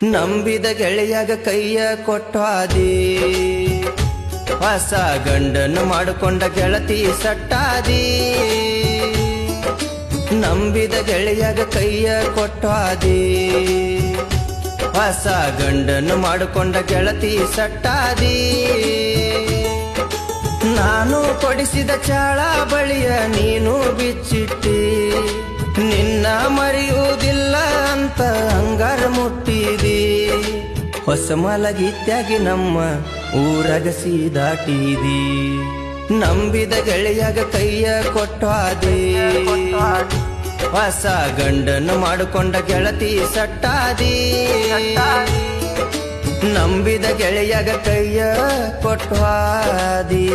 ನಂಬಿದ ಗೆಳೆಯಾಗ ಕೈಯ ಕೊಟ್ಟಾದಿ, ಹೊಸ ಗಂಡನ್ನು ಮಾಡಿಕೊಂಡ ಗೆಳತಿ ಸಟ್ಟಾದಿ. ನಂಬಿದ ಗೆಳೆಯಾಗ ಕೈಯ ಕೊಟ್ಟಾದಿ, ಹೊಸ ಗಂಡನ್ನು ಮಾಡಿಕೊಂಡ ಗೆಳತಿ ಸಟ್ಟಾದಿ. ನಾನು ಕೊಡಿಸಿದ ಚಾಳ ಬಳಿಯ ನೀನು ಬಿಚ್ಚಿಟ್ಟಿ, ನಿನ್ನ ಮರೆಯುವುದಿಲ್ಲ ಅಂತ ಅಂಗಾರ ಮುಟ್ಟಿದಿ. ಹೊಸ ಮಲಗಿತ್ಯಾಗಿ ನಮ್ಮ ಊರಗಸಿ ದಾಟಿದಿ. ನಂಬಿದ ಗೆಳೆಯಾಗ ಕೈಯ ಕೊಟ್ಟಾದಿ, ಹೊಸ ಗಂಡನ್ನು ಮಾಡಿಕೊಂಡ ಗೆಳತಿ ಸಟ್ಟಾದಿ. ನಂಬಿದ ಗೆಳೆಯಾಗ ಕೈಯ ಕೊಟ್ಟಾದಿ.